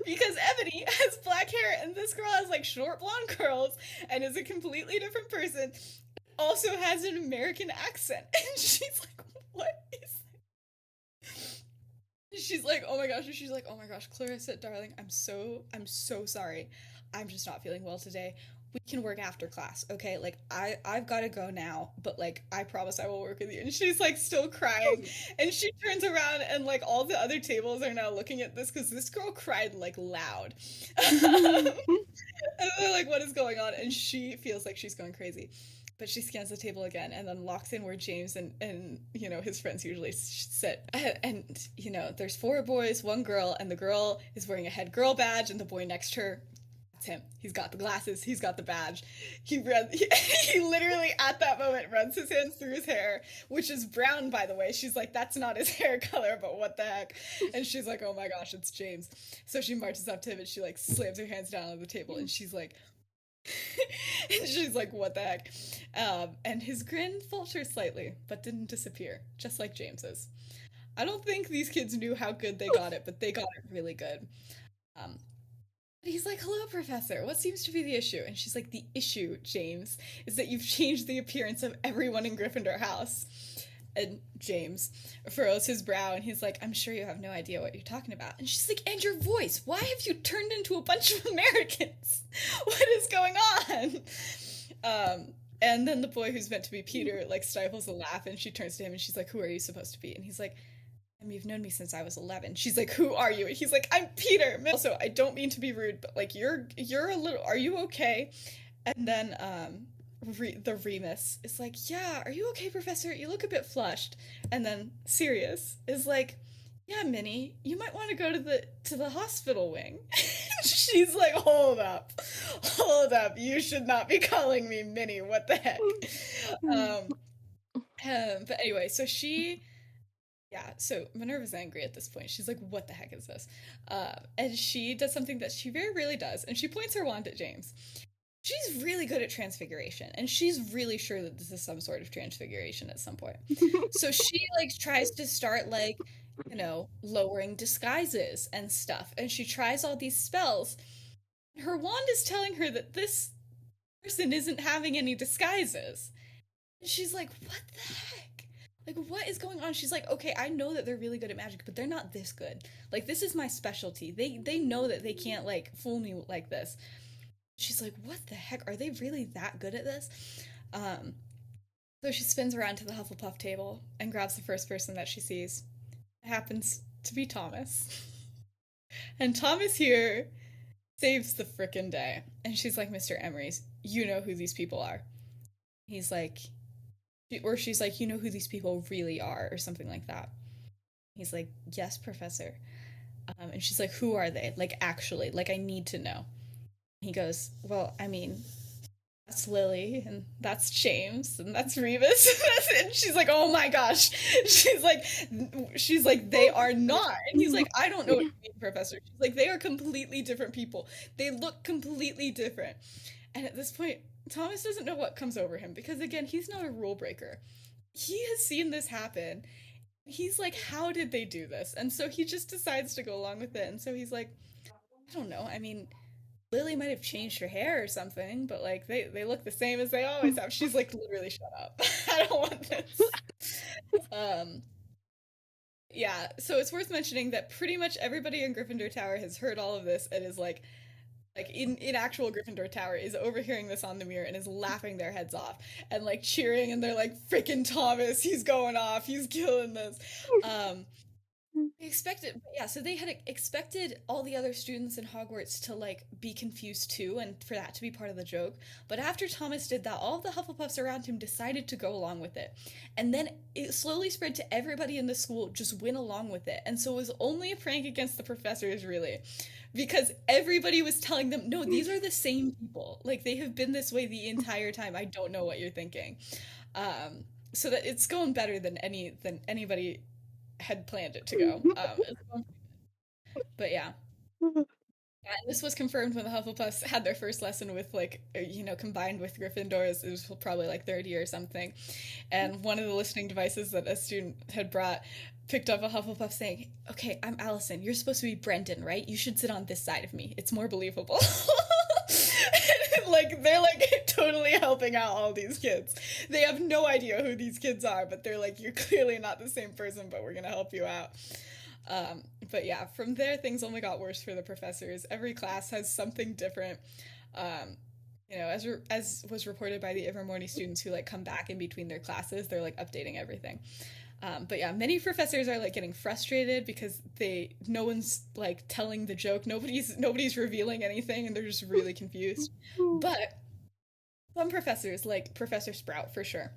because Ebony has black hair and this girl has like short blonde curls and is a completely different person. Also has an American accent. And she's like, what is that? She's like, oh my gosh. And she's like, oh my gosh, Clarissa, darling, I'm so sorry. I'm just not feeling well today. We can work after class, okay? Like I've got to go now, but like I promise I will work with you. And she's like still crying, and she turns around and like all the other tables are now looking at this because this girl cried like loud. And they're like, what is going on? And she feels like she's going crazy. But she scans the table again and then locks in where James and you know his friends usually sit. And you know there's 4 boys, 1 girl, and the girl is wearing a head girl badge, and the boy next to her, that's him. He's got the glasses. He's got the badge. He literally at that moment runs his hands through his hair, which is brown, by the way. She's like, that's not his hair color, but what the heck? And she's like, oh my gosh, it's James. So she marches up to him and she like slams her hands down on the table and she's like, and she's like, what the heck? And his grin faltered slightly, but didn't disappear, just like James's. I don't think these kids knew how good they got it, but they got it really good. Um, he's like, hello, Professor. What seems to be the issue? And she's like, the issue, James, is that you've changed the appearance of everyone in Gryffindor House. And James furrows his brow and he's like, I'm sure you have no idea what you're talking about. And she's like, and your voice. Why have you turned into a bunch of Americans? What is going on? And then the boy who's meant to be Peter like stifles a laugh and she turns to him and she's like, who are you supposed to be? And he's like, you've known me since I was 11. She's like, who are you? And he's like, I'm Peter. Also, I don't mean to be rude, but like you're a little, are you okay? And then the Remus is like, yeah, are you okay, Professor? You look a bit flushed. And then Sirius is like, yeah, Minnie, you might want to go to the hospital wing. She's like, hold up, you should not be calling me Minnie. What the heck? But anyway, so so Minerva's angry at this point. She's like, what the heck is this? And she does something that she very rarely does, and she points her wand at James. She's really good at transfiguration, and she's really sure that this is some sort of transfiguration at some point. So she like tries to start like, you know, lowering disguises and stuff, and she tries all these spells. Her wand is telling her that this person isn't having any disguises. And she's like, what the heck? Like, what is going on? She's like, okay, I know that they're really good at magic, but they're not this good. Like, this is my specialty. They know that they can't like fool me like this. She's like, what the heck? Are they really that good at this? So she spins around to the Hufflepuff table and grabs the first person that she sees. It happens to be Thomas. And Thomas here saves the frickin' day. And she's like, Mr. Emery's, you know who these people are. He's like, or she's like, you know who these people really are, or something like that. He's like, yes, Professor. And she's like, who are they? Like, actually, like, I need to know. He goes, well, I mean, that's Lily, and that's James, and that's Rebus. And she's like, oh my gosh. She's like, they are not. And he's like, I don't know what you mean, Professor. She's like, they are completely different people. They look completely different. And at this point, Thomas doesn't know what comes over him, because again, he's not a rule breaker. He has seen this happen. He's like, how did they do this? And so he just decides to go along with it. And so he's like, I don't know. I mean, Lily might have changed her hair or something, but like they look the same as they always have. She's like, literally, shut up. I don't want this. Yeah, so it's worth mentioning that pretty much everybody in Gryffindor Tower has heard all of this and is like, like in actual Gryffindor Tower, is overhearing this on the mirror and is laughing their heads off and like cheering, and they're like, freaking Thomas, he's going off, he's killing this. Um, they expected, yeah, so they had expected all the other students in Hogwarts to like be confused too, and for that to be part of the joke. But after Thomas did that, all of the Hufflepuffs around him decided to go along with it. And then it slowly spread to everybody in the school just went along with it. And so it was only a prank against the professors, really, because everybody was telling them, no, these are the same people. Like they have been this way the entire time. I don't know what you're thinking. So that it's going better than anybody had planned it to go. But yeah. Yeah, and this was confirmed when the Hufflepuffs had their first lesson with like combined with Gryffindors. It was probably like third year or something, and one of the listening devices that a student had brought picked up a Hufflepuff saying, "Okay, I'm Allison. You're supposed to be Brendan, right? You should sit on this side of me. It's more believable." Like they're like totally helping out all these kids. They have no idea who these kids are, but they're like, "You're clearly not the same person, but we're gonna help you out." But yeah, from there things only got worse for the professors. Every class has something different. Um, as was reported by the Evermorny students who like come back in between their classes, they're like updating everything. But yeah, many professors are like getting frustrated because no one's like telling the joke. Nobody's revealing anything, and they're just really confused. But some professors, like Professor Sprout for sure,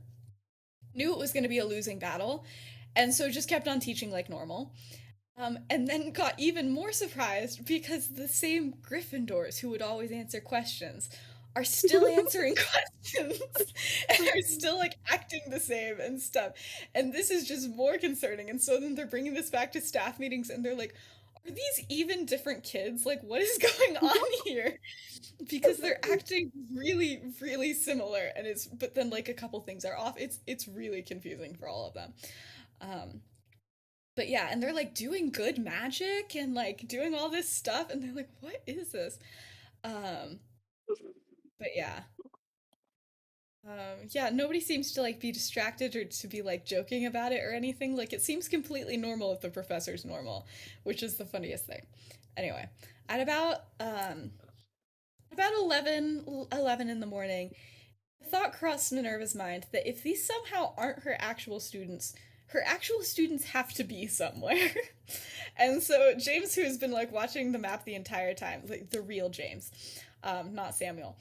knew it was going to be a losing battle, and so just kept on teaching like normal. And then got even more surprised because the same Gryffindors who would always answer questions are still answering questions and are still like acting the same and stuff. And this is just more concerning. And so then they're bringing this back to staff meetings and they're like, are these even different kids? Like, what is going on here? Because they're acting really, really similar. But then like a couple things are off. It's really confusing for all of them. Um, but yeah, and they're like doing good magic and like doing all this stuff, and they're like, what is this? Um, but yeah. Yeah, nobody seems to like be distracted or to be like joking about it or anything. Like it seems completely normal if the professor's normal, which is the funniest thing. Anyway, at about 11 in the morning, the thought crossed Minerva's mind that if these somehow aren't her actual students have to be somewhere. And so James, who has been like watching the map the entire time, like the real James, not Samuel,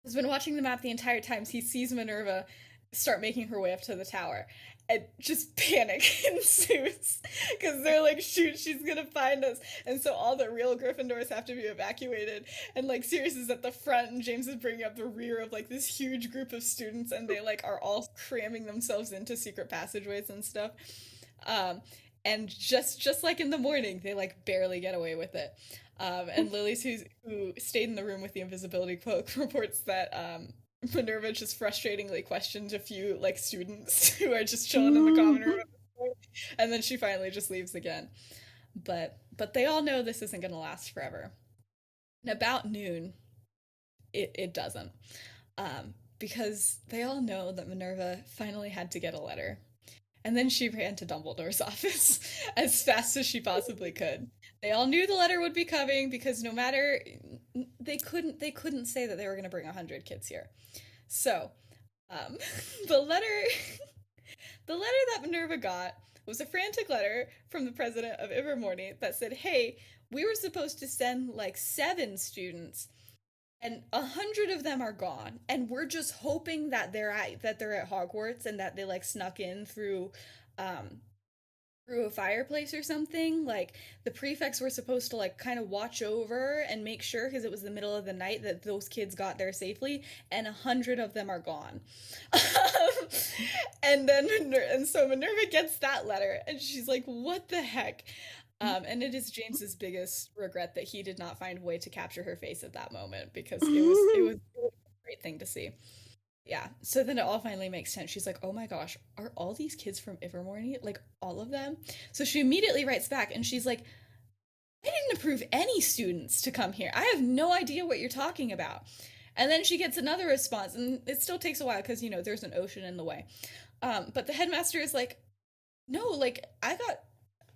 has been watching the map the entire time. He sees Minerva start making her way up to the tower, and just panic ensues because they're like, shoot, she's gonna find us. And so all the real Gryffindors have to be evacuated, and like Sirius is at the front and James is bringing up the rear of like this huge group of students, and they like are all cramming themselves into secret passageways and stuff. um and just like in the morning, they like barely get away with it. And Lily's, who stayed in the room with the invisibility cloak, reports that Minerva just frustratingly questioned a few like students who are just chilling in the common room, and then she finally just leaves again. But they all know this isn't going to last forever. And about noon, it doesn't, because they all know that Minerva finally had to get a letter, and then she ran to Dumbledore's office as fast as she possibly could. They all knew the letter would be coming because no matter they couldn't say that they were going to bring 100 kids here. So, um, the letter the letter that Minerva got was a frantic letter from the president of Ivermorny that said, "Hey, we were supposed to send like 7 students, and 100 of them are gone, and we're just hoping that they're at Hogwarts and that they like snuck in um through a fireplace or something. Like the prefects were supposed to like kind of watch over and make sure because it was the middle of the night that those kids got there safely, and 100 of them are gone." And so Minerva gets that letter and she's like, what the heck? And it is James's biggest regret that he did not find a way to capture her face at that moment, because it was a great thing to see. Yeah. So then it all finally makes sense. She's like, "Oh my gosh, are all these kids from Ivermorny? Like all of them?" So she immediately writes back and she's like, "I didn't approve any students to come here. I have no idea what you're talking about." And then she gets another response, and it still takes a while because there's an ocean in the way. But the headmaster is like, "No, like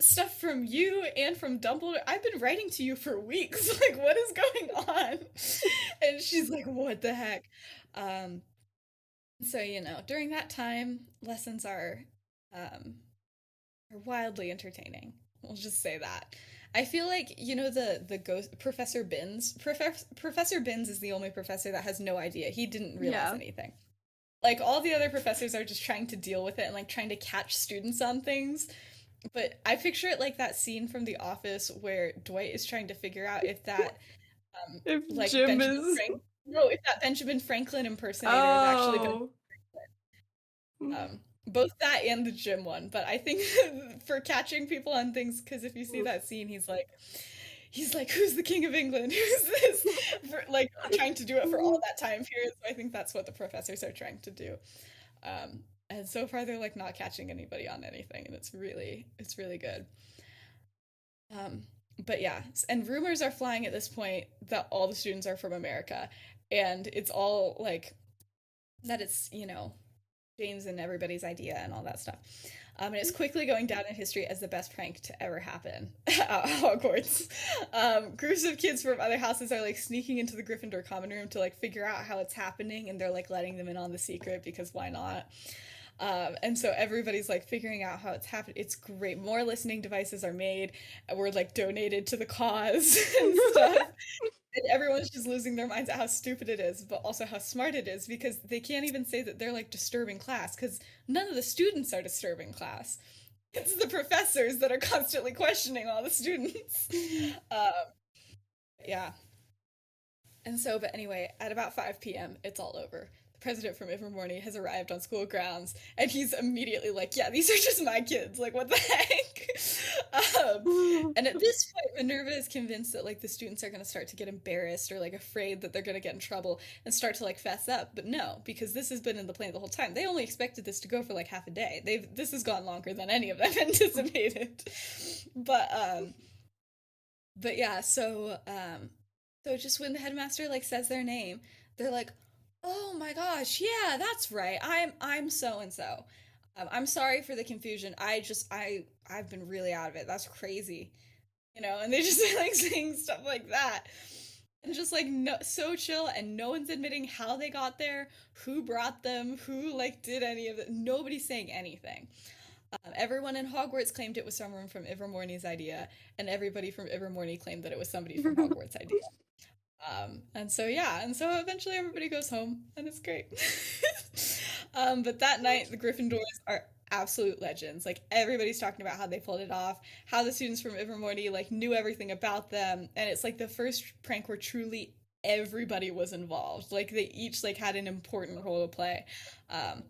stuff from you and from Dumbledore. I've been writing to you for weeks. Like, what is going on? And she's like, what the heck? Um, so, during that time, lessons are wildly entertaining. We'll just say that. I feel like, the ghost Professor Binns. Professor Binns is the only professor that has no idea. He didn't realize Yeah. anything. Like, all the other professors are just trying to deal with it and like trying to catch students on things. But I picture it like that scene from The Office where Dwight is trying to figure out if that If like Jim is. If that Benjamin Franklin impersonator is actually Ben. Oh. Both that and the gym one, but I think for catching people on things, because if you see that scene, he's like, who's the king of England? Who's this? Like trying to do it for all that time period. So I think that's what the professors are trying to do. And so far they're like not catching anybody on anything, and it's really good. Um, but yeah, and rumors are flying at this point that all the students are from America, and it's all like that it's, James and everybody's idea and all that stuff. And it's quickly going down in history as the best prank to ever happen at Hogwarts. Groups of kids from other houses are like sneaking into the Gryffindor common room to like figure out how it's happening, and they're like letting them in on the secret because why not? And so everybody's like figuring out how it's happening. It's great. More listening devices are made, and we're like donated to the cause and stuff. And everyone's just losing their minds at how stupid it is, but also how smart it is, because they can't even say that they're like disturbing class, because none of the students are disturbing class. It's the professors that are constantly questioning all the students. Um, yeah. And so, but anyway, at about 5 p.m., it's all over. The president from Ivermorny has arrived on school grounds, and he's immediately like, yeah, these are just my kids. Like, what the heck? And at this point, Minerva is convinced that, like, the students are going to start to get embarrassed or, like, afraid that they're going to get in trouble and start to, like, fess up. But no, because this has been in the plan the whole time. They only expected this to go for, like, half a day. This has gone longer than any of them anticipated. But, um, but yeah, so just when the headmaster like says their name, they're like, "Oh my gosh, yeah, that's right. I'm so and so. I'm sorry for the confusion. I've been really out of it. That's crazy." And they just like saying stuff like that. And just like no, so chill, and no one's admitting how they got there, who brought them, who like did any of it. Nobody's saying anything. Everyone in Hogwarts claimed it was someone from Ivermorny's idea, and everybody from Ivermorny claimed that it was somebody from Hogwarts' idea. And so yeah, and so eventually everybody goes home, and it's great. But that night, the Gryffindors are absolute legends. Like everybody's talking about how they pulled it off, how the students from Ivermorny like knew everything about them, and it's like the first prank where truly everybody was involved. Like they each like had an important role to play. Um,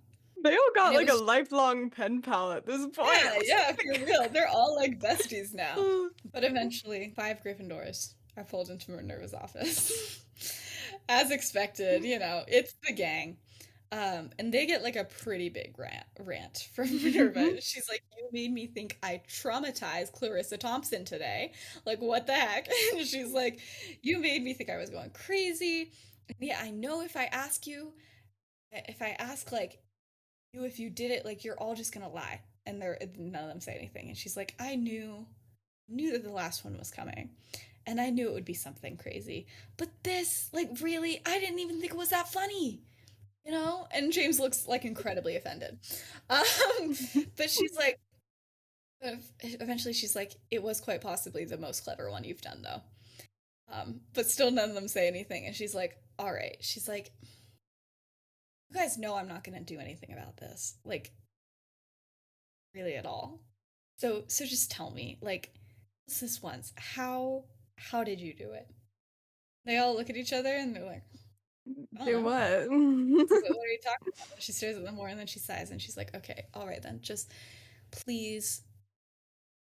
They all and got it like a was lifelong pen pal at this point. yeah, for real. They're all like besties now. But eventually, 5 Gryffindors are pulled into Minerva's office. As expected, it's the gang. And they get like a pretty big rant from Minerva. She's like, "You made me think I traumatized Clarissa Thompson today. Like, what the heck?" And she's like, "You made me think I was going crazy. Yeah, I know if I ask like you if you did it, like you're all just gonna lie." And none of them say anything. And she's like, "I knew that the last one was coming. And I knew it would be something crazy. But this, like really, I didn't even think it was that funny." And James looks like incredibly offended. Um, but she's like, eventually she's like, "It was quite possibly the most clever one you've done, though." But still none of them say anything. And she's like, "All right." She's like, "You guys know I'm not going to do anything about this. Like, really at all. So just tell me, like, this once, how did you do it?" They all look at each other and they're like, "I don't Do know. what? What are you talking about?" She stares at them more and then she sighs and she's like, "Okay, all right then. Just please,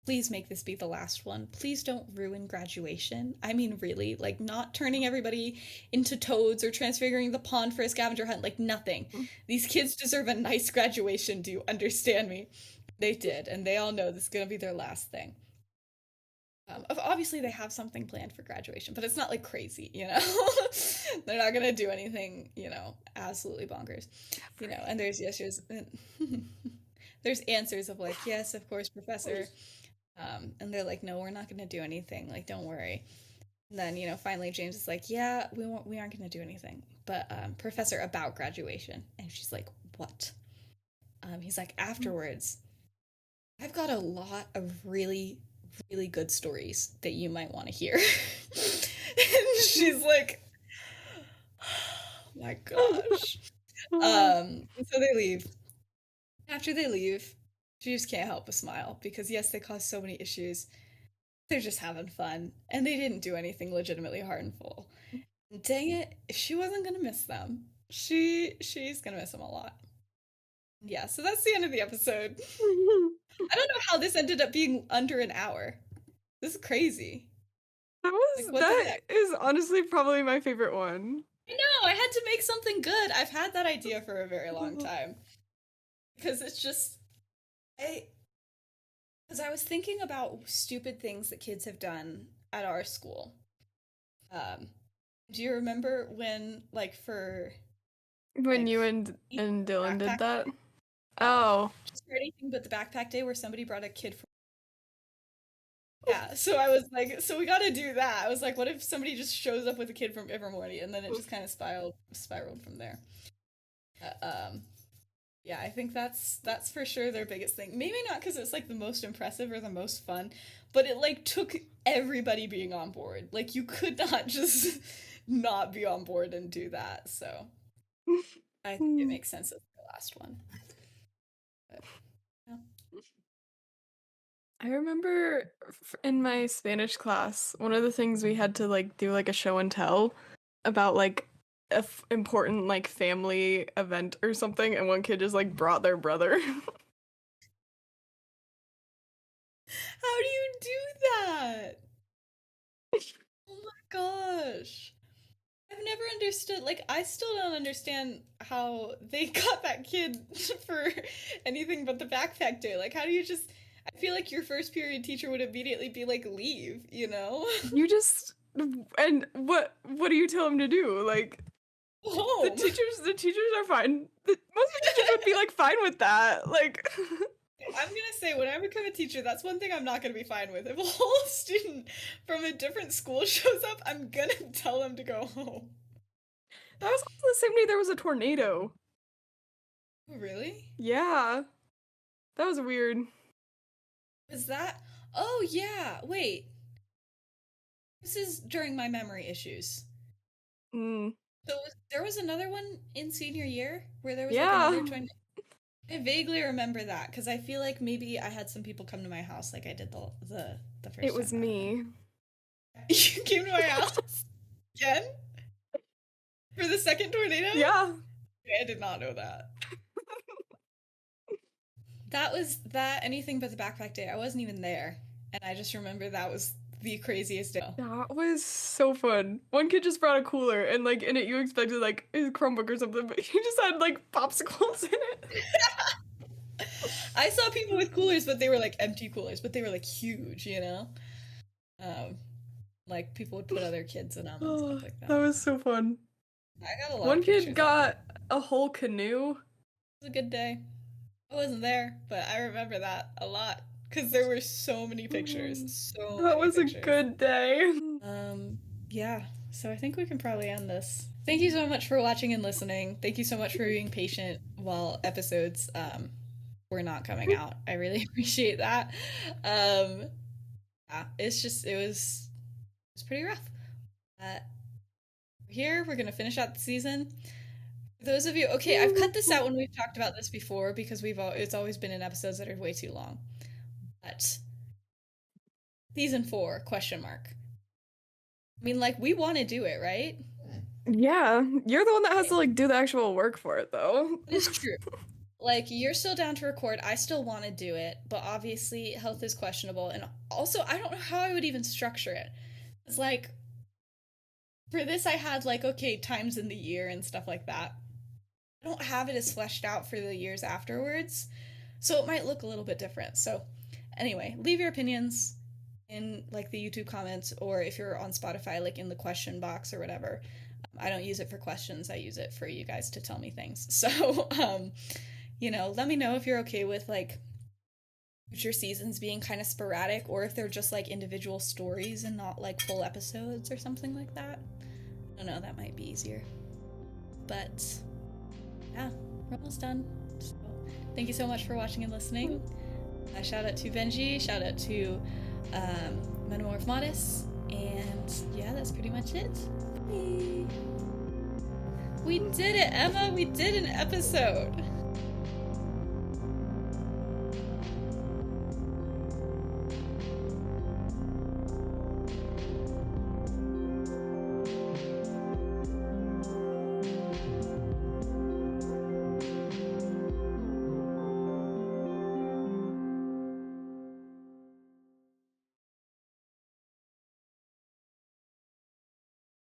please make this be the last one. Please don't ruin graduation. I mean, really, like not turning everybody into toads or transfiguring the pond for a scavenger hunt, like nothing. These kids deserve a nice graduation. Do you understand me?" They did, and they all know this is gonna be their last thing. Obviously, they have something planned for graduation, but it's not like crazy. They're not gonna do anything, absolutely bonkers, And there's answers, there's answers of like, "Yes, of course, Professor." And they're like, no, we're not going to do anything. Like, don't worry. And then, finally James is like, yeah, we aren't going to do anything. But professor, about graduation. And she's like, what? He's like, afterwards, I've got a lot of really, really good stories that you might want to hear. And she's like, oh my gosh. So they leave. After they leave, she just can't help but smile because yes, they caused so many issues. They're just having fun, and they didn't do anything legitimately harmful. Dang it, if she wasn't gonna miss them, she's gonna miss them a lot. Yeah, so that's the end of the episode. I don't know how this ended up being under an hour. This is crazy. Like, what the That heck? is honestly probably my favorite one. I know, I had to make something good. I've had that idea for a very long time. Because it's just, I, because I was thinking about stupid things that kids have done at our school. Um, do you remember when, like, for, When like, you and Dylan did backpack that? day? Oh. Just for anything but the backpack day where somebody brought a kid from. Yeah, so I was like, so we gotta do that. I was like, what if somebody just shows up with a kid from Evermorty, and then it just kind of spiraled from there. Um, yeah, I think that's for sure their biggest thing. Maybe not because it's like the most impressive or the most fun, but it like took everybody being on board. Like you could not just not be on board and do that. So I think it makes sense as the last one. But, yeah. I remember in my Spanish class, one of the things we had to like do like a show and tell about like important like family event or something, and one kid just like brought their brother. How do you do that? Oh my gosh. I've never understood, like, I still don't understand how they got that kid for anything but the backpack day. Like, how do you just, I feel like your first period teacher would immediately be like, leave, you know? You just and what do you tell him to do? Like the Home. teachers are fine. Most of the teachers would be like fine with that. Like I'm gonna say, when I become a teacher, that's one thing I'm not gonna be fine with. If a whole student from a different school shows up, I'm gonna tell them to go home. that was also the same day there was a tornado. Really? Yeah. That was weird. Was that? Oh, yeah. Wait. This is during my memory issues. Mm. So there was another one in senior year where there was like Yeah. another twin. I vaguely remember that because I feel like maybe I had some people come to my house like I did the first It was time that me. happened. You came to my house again for the second tornado? Yeah. I did not know that. That was that anything but the backpack day. I wasn't even there, and I just remember that was the craziest day. That was so fun. One kid just brought a cooler and like in it you expected like a Chromebook or something, but he just had like popsicles in it. I saw people with coolers, but they were like empty coolers, but they were like huge, you know? Um, like people would put other kids in them and Oh, stuff like that that. was so fun. I got a lot One of kid pictures of got it. a whole canoe. It was a good day. I wasn't there, but I remember that a lot because there were so many pictures. So That many was a pictures. good day. Yeah. So I think we can probably end this. Thank you so much for watching and listening. Thank you so much for being patient while episodes were not coming out. I really appreciate that. Yeah, it was pretty rough. Uh, here we're gonna finish out the season. For those of you, okay, I've cut this out when we've talked about this before because it's always been in episodes that are way too long. But season 4 question mark. I mean, like we want to do it, right? Yeah, you're the one that has to like do the actual work for it though. It's true. Like you're still down to record. I still want to do it, but obviously health is questionable, and also I don't know how I would even structure it. It's like for this I had like okay times in the year and stuff like that. I don't have it as fleshed out for the years afterwards, so it might look a little bit different. So anyway, leave your opinions in like the YouTube comments, or if you're on Spotify, like in the question box or whatever. I don't use it for questions. I use it for you guys to tell me things. So, let me know if you're okay with like future seasons being kind of sporadic, or if they're just like individual stories and not like full episodes or something like that. I don't know, that might be easier. But yeah, we're almost done. So thank you so much for watching and listening. Shout out to Benji, shout out to Metamorph Modest, and yeah, that's pretty much it. Bye. We did it, Emma! We did an episode!